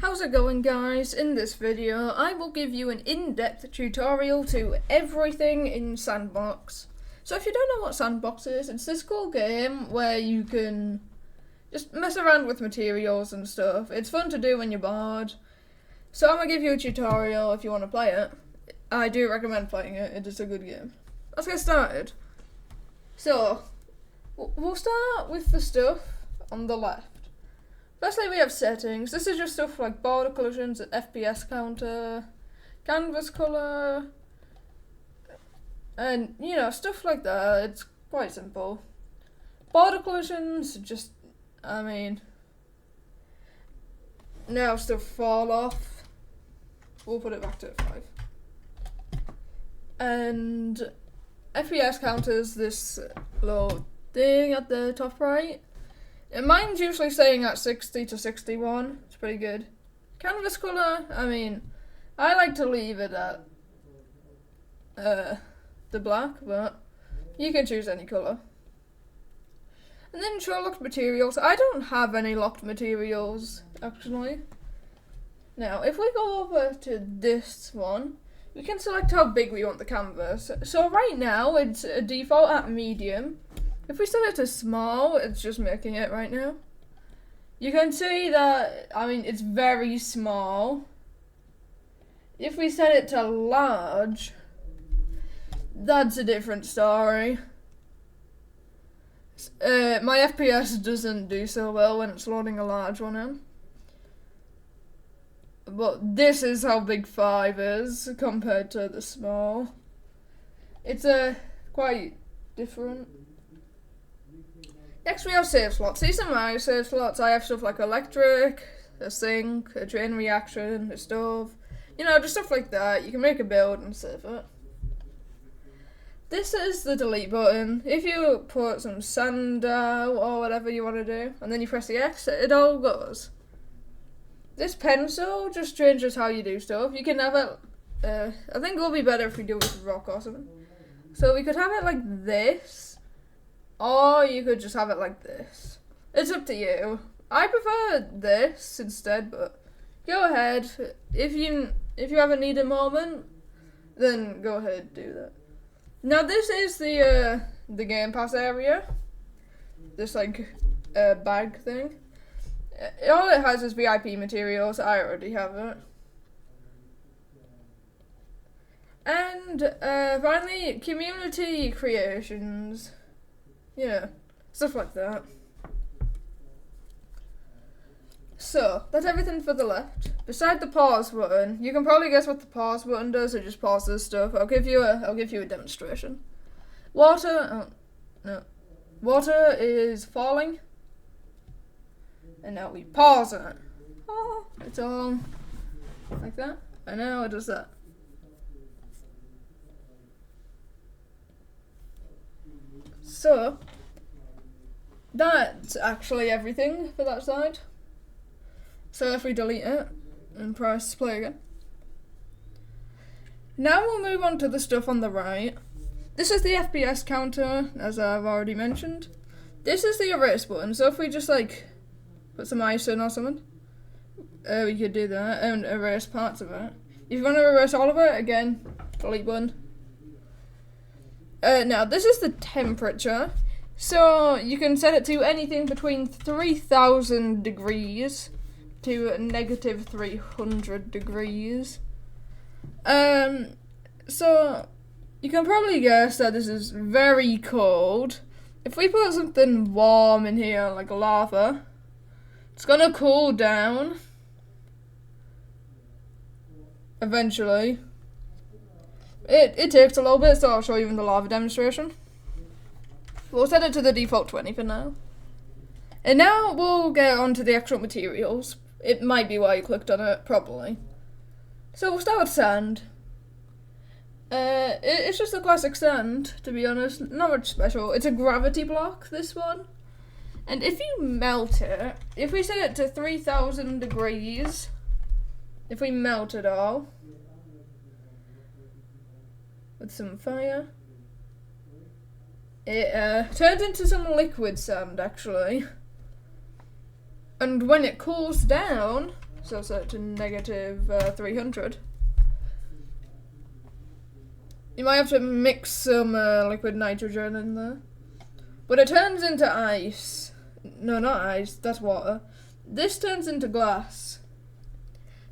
How's it going, guys? In this video I will give you an in-depth tutorial to everything in Sandbox. So if you don't know what Sandbox is, it's this cool game where you can just mess around with materials and stuff. It's fun to do when you're bored. So I'm going to give you a tutorial if you want to play it. I do recommend playing it, it is a good game. Let's get started. So, we'll start with the stuff on the left. Firstly, we have settings. This is just stuff like border collisions, FPS counter, canvas color, and stuff like that. It's quite simple. Border collisions, just, now stuff fall off. We'll put it back to 5. And FPS counters, this little thing at the top right. Mine's usually staying at 60 to 61. It's pretty good. Canvas color, I like to leave it at the black, but you can choose any color. And then show locked materials. I don't have any locked materials, actually. Now, if we go over to this one, we can select how big we want the canvas. So right now, it's a default at medium. If we set it to small, it's just making it right now. You can see that, it's very small. If we set it to large, that's a different story. My FPS doesn't do so well when it's loading a large one in. But this is how big 5 is compared to the small. It's quite different. Next we have save slots. These are my save slots. I have stuff like electric, a sink, a chain reaction, a stove. Just stuff like that. You can make a build and save it. This is the delete button. If you put some sand out or whatever you want to do, and then you press the X, it all goes. This pencil just changes how you do stuff. You can have it, I think it will be better if we do it with rock or something. So we could have it like this. Or you could just have it like this. It's up to you. I prefer this instead, but go ahead. If you ever need a moment, then go ahead and do that. Now this is the Gamepass area. This bag thing. All it has is VIP materials. I already have it. And finally, community creations. Yeah, stuff like that. So, that's everything for the left. Beside the pause button, you can probably guess what the pause button does. It just pauses stuff. I'll give you a demonstration. Water is falling. And now we pause it. Oh, it's all like that. And now it does that. So, that's actually everything for that side. So if we delete it and press play again. Now we'll move on to the stuff on the right. This is the FPS counter, as I've already mentioned. This is the erase button, so if we just put some ice in or something, we could do that and erase parts of it. If you want to erase all of it, again, delete button. Now, this is the temperature. So, you can set it to anything between 3,000 degrees to negative 300 degrees. So, you can probably guess that this is very cold. If we put something warm in here, like lava, it's gonna cool down. Eventually. It takes a little bit, so I'll show you in the lava demonstration. We'll set it to the default 20 for now. And now we'll get on to the actual materials. It might be why you clicked on it, probably. So we'll start with sand. It's just a classic sand, to be honest. Not much special. It's a gravity block, this one. And if you melt it, if we set it to 3,000 degrees, if we melt it all, with some fire, it turns into some liquid sand, actually. And when it cools down, so set it to negative 300. You might have to mix some liquid nitrogen in there. But it turns into ice. No, not ice, that's water. This turns into glass.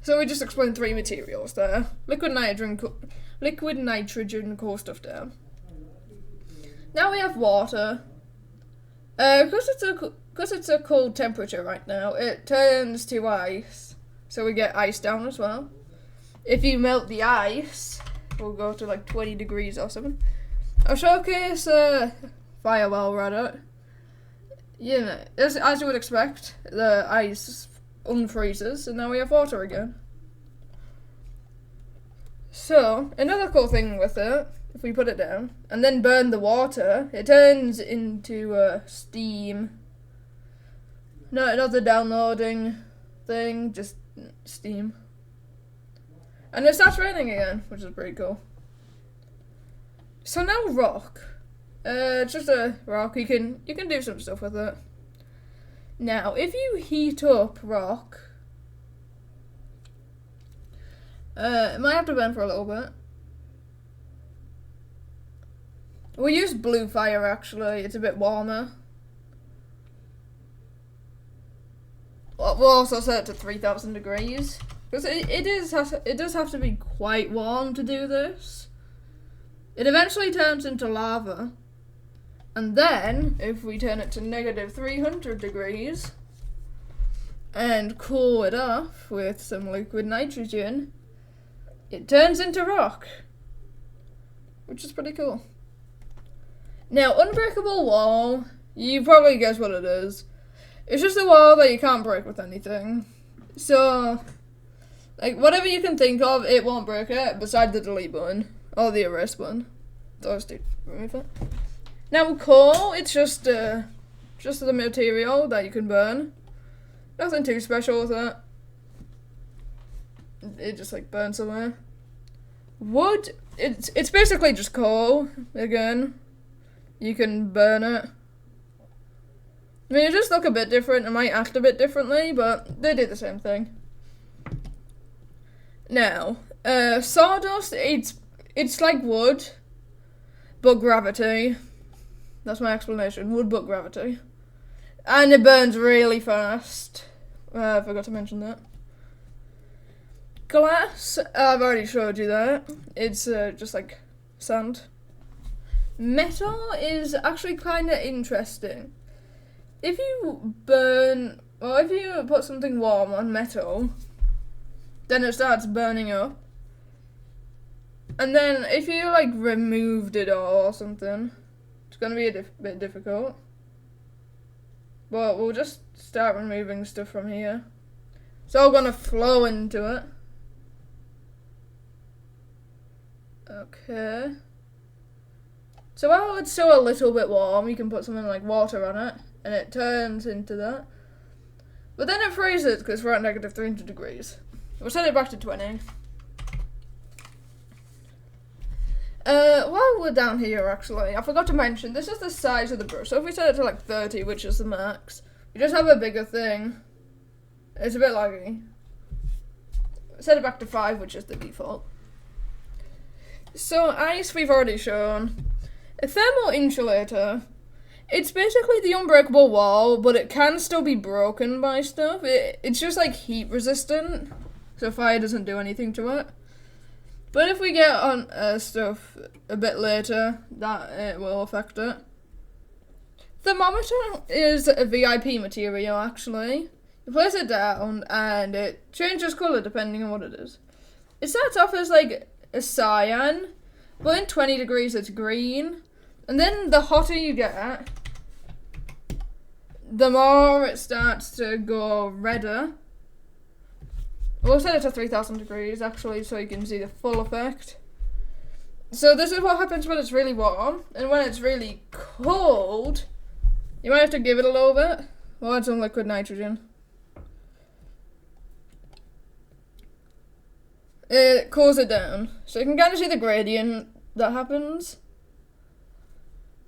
So we just explained 3 materials there. Liquid nitrogen cools stuff down. Now we have water. Because it's a cold temperature right now, it turns to ice. So we get ice down as well. If you melt the ice, we'll go to like 20 degrees or something. I'll showcase Firewall rather. You know, as you would expect, the ice unfreezes, and now we have water again. So, another cool thing with it, if we put it down, and then burn the water, it turns into steam. Not the downloading thing, just steam. And it starts raining again, which is pretty cool. So now rock. It's just a rock, you can do some stuff with it. Now, if you heat up rock, it might have to burn for a little bit. We'll use blue fire actually, it's a bit warmer. We'll also set it to 3000 degrees. Because it does have to be quite warm to do this. It eventually turns into lava. And then, if we turn it to negative 300 degrees and cool it off with some liquid nitrogen, it turns into rock, which is pretty cool. Now, Unbreakable Wall, you probably guess what it is. It's just a wall that you can't break with anything. So, like, whatever you can think of, it won't break it, besides the delete button, or the erase button. Those two, remove it. Now, coal, it's just the material that you can burn. Nothing too special with it. It just, like, burns somewhere. Wood, it's basically just coal, again. You can burn it. I mean, it just look a bit different, it might act a bit differently, but they do the same thing. Now, sawdust, it's like wood, but gravity. That's my explanation. Wood, but gravity. And it burns really fast. I forgot to mention that. Glass, I've already showed you that. It's just like sand. Metal is actually kind of interesting. If you burn, or if you put something warm on metal, then it starts burning up. And then if you like removed it all or something, it's going to be a bit difficult. But we'll just start removing stuff from here. It's all going to flow into it. Okay. So while it's still a little bit warm, you can put something like water on it, and it turns into that. But then it freezes because we're at negative 300 degrees. We'll set it back to 20. While we're down here, actually, I forgot to mention, this is the size of the brush. So if we set it to like 30, which is the max, we just have a bigger thing. It's a bit laggy. Set it back to 5, which is the default. So ice we've already shown. A Thermo Insulator. It's basically the Unbreakable Wall, but it can still be broken by stuff. It's just like heat resistant, so fire doesn't do anything to it. But if we get on stuff a bit later, that it will affect it. Thermometer is a VIP material, actually. You place it down, and it changes colour depending on what it is. It starts off as like a cyan, but in 20 degrees it's green. And then the hotter you get, the more it starts to go redder. We'll set it to 3000 degrees actually, so you can see the full effect. So this is what happens when it's really warm, and when it's really cold, you might have to give it a little bit. We'll add some liquid nitrogen. It cools it down, so you can kind of see the gradient that happens.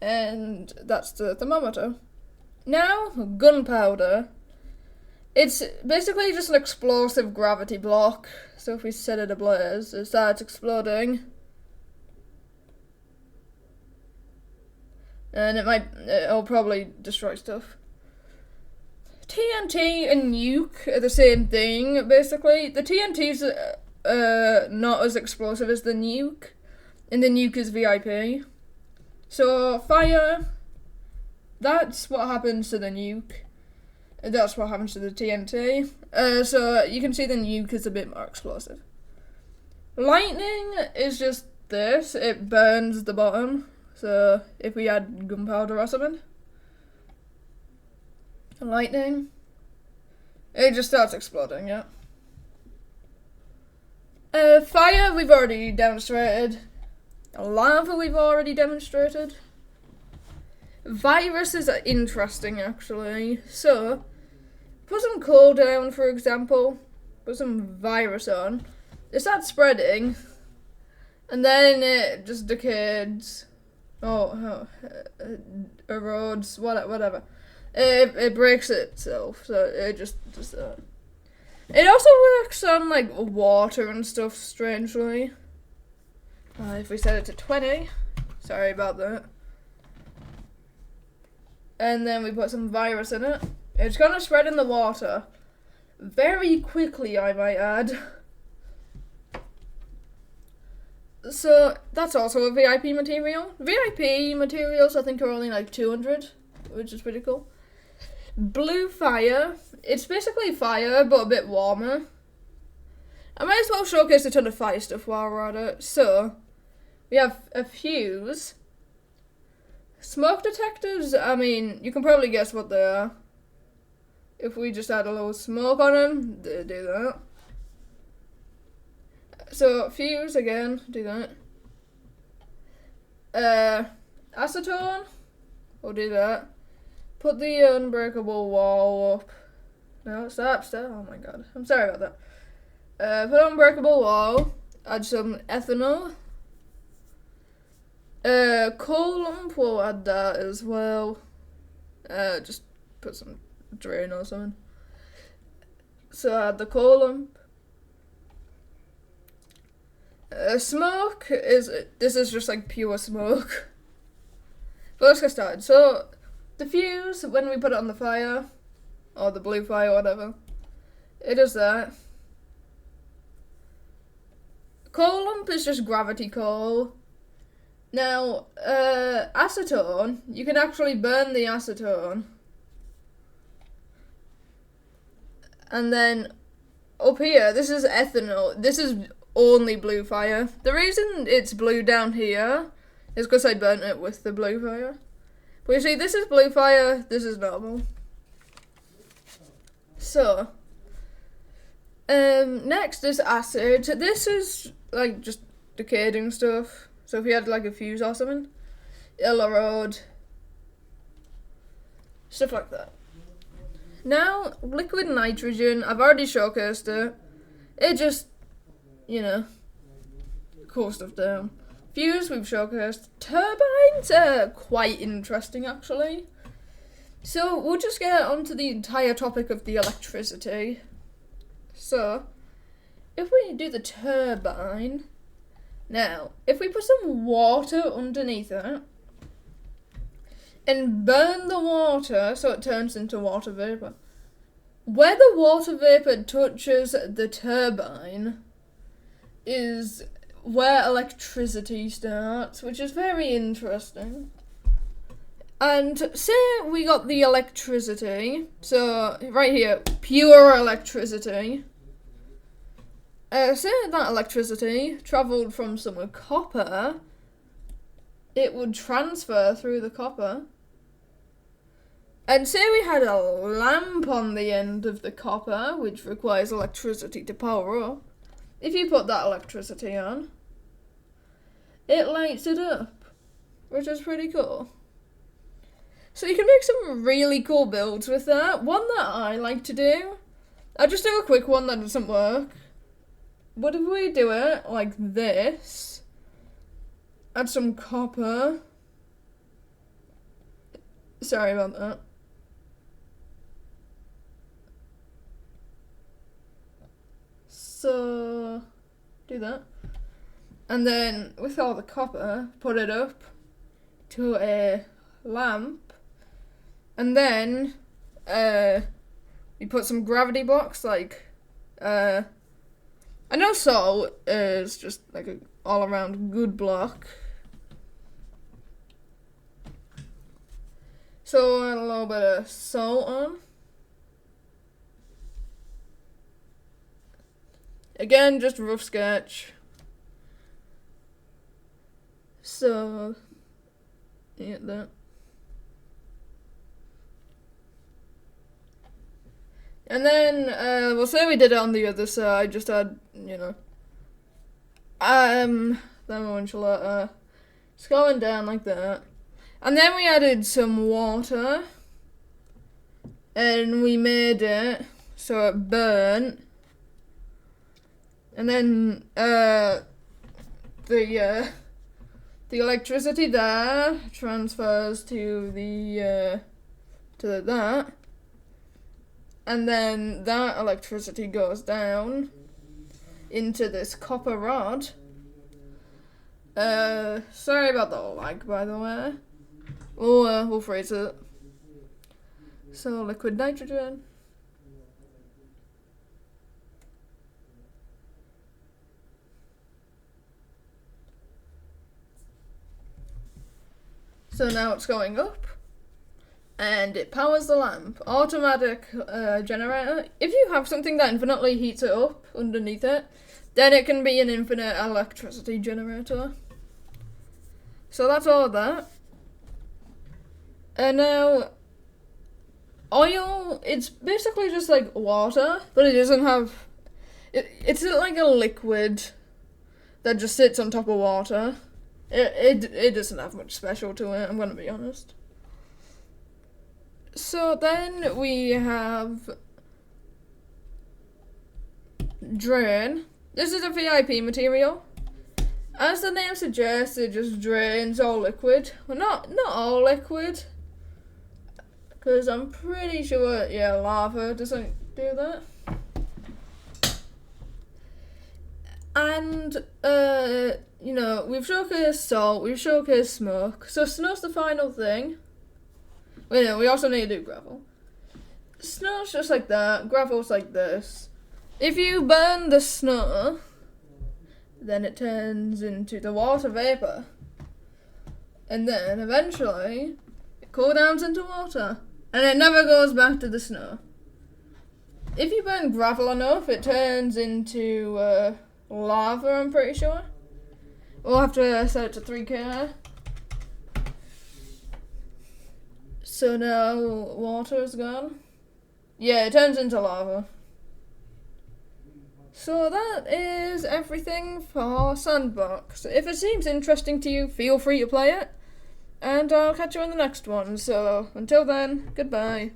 And that's the thermometer. Now, gunpowder. It's basically just an explosive gravity block. So if we set it ablaze, it starts exploding. And it'll probably destroy stuff. TNT and Nuke are the same thing, basically. The TNT's not as explosive as the Nuke, and the Nuke is VIP. So, fire, that's what happens to the Nuke. That's what happens to the TNT. So, you can see the Nuke is a bit more explosive. Lightning is just this, it burns the bottom. So, if we add gunpowder or something. Lightning. It just starts exploding, yeah. Fire, we've already demonstrated. Lava, we've already demonstrated. Viruses are interesting, actually. So, put some coal down, for example. Put some virus on. It starts spreading. And then it just decays. Erodes, whatever. It breaks itself, so it just does that. It also works on, like, water and stuff, strangely. If we set it to 20, sorry about that. And then we put some virus in it. It's gonna spread in the water. Very quickly, I might add. So, that's also a VIP material. VIP materials, I think, are only like 200, which is pretty cool. Blue fire. It's basically fire, but a bit warmer. I might as well showcase a ton of fire stuff while we're at it. So, we have a fuse. Smoke detectors, I mean, you can probably guess what they are. If we just add a little smoke on them, they do that. So, fuse again, do that. Acetone, we'll do that. Put the unbreakable wall up. No, stop, oh my god, I'm sorry about that. Put unbreakable wall, add some ethanol. Coal lump, we'll add that as well. Just put some drain or something. So add the coal lump. Smoke this is just like pure smoke. But let's get started. So, the fuse, when we put it on the fire, or the blue fire, whatever, it does that. Coal lump is just gravity coal. Now, acetone, you can actually burn the acetone. And then, up here, this is ethanol. This is only blue fire. The reason it's blue down here is because I burnt it with the blue fire. But you see, this is blue fire, this is normal. So, next is acid. This is like just decaying stuff. So if you had like a fuse or something, it'll erode. Stuff like that. Now, liquid nitrogen, I've already showcased it. It just, you know, cool stuff down. Fuse, we've showcased. Turbines are quite interesting, actually. So, we'll just get onto the entire topic of the electricity. So, if we do the turbine, now, if we put some water underneath it, and burn the water so it turns into water vapour, where the water vapour touches the turbine is where electricity starts, which is very interesting. And say we got the electricity, so right here, pure electricity. Say that electricity travelled from some copper, it would transfer through the copper. And say we had a lamp on the end of the copper, which requires electricity to power up. If you put that electricity on, it lights it up, which is pretty cool. So you can make some really cool builds with that. One that I like to do, I'll just do a quick one that doesn't work. But if we do it like this, add some copper. Sorry about that. So do that. And then with all the copper, put it up to a lamp. And then you put some gravity blocks, like I know salt is just like a all around good block. So a little bit of salt on. Again, just rough sketch. So yeah, that. And then we'll say we did it on the other side, just add, Thermo Insulator. It's going down like that. And then we added some water. And we made it so it burnt. And then the electricity there transfers to that. And then that electricity goes down into this copper rod. Sorry about the lag, by the way. We'll freeze it. So liquid nitrogen. So now it's going up. And it powers the lamp. Automatic generator. If you have something that infinitely heats it up underneath it, then it can be an infinite electricity generator. So that's all of that. And now, oil, it's basically just like water, but it doesn't have, it's like a liquid that just sits on top of water. It doesn't have much special to it, I'm gonna be honest. So then we have drain. This is a VIP material. As the name suggests, it just drains all liquid. Well, not all liquid, because I'm pretty sure, lava doesn't do that. And, we've showcased salt, we've showcased smoke. So snow's the final thing. Wait, no, we also need to do gravel. Snow's just like that, gravel's like this. If you burn the snow, then it turns into the water vapor. And then eventually, it cools down into water. And it never goes back to the snow. If you burn gravel enough, it turns into lava, I'm pretty sure. We'll have to set it to 3K. So now water is gone. Yeah, it turns into lava. So that is everything for Sandbox. If it seems interesting to you, feel free to play it. And I'll catch you in the next one. So until then, goodbye.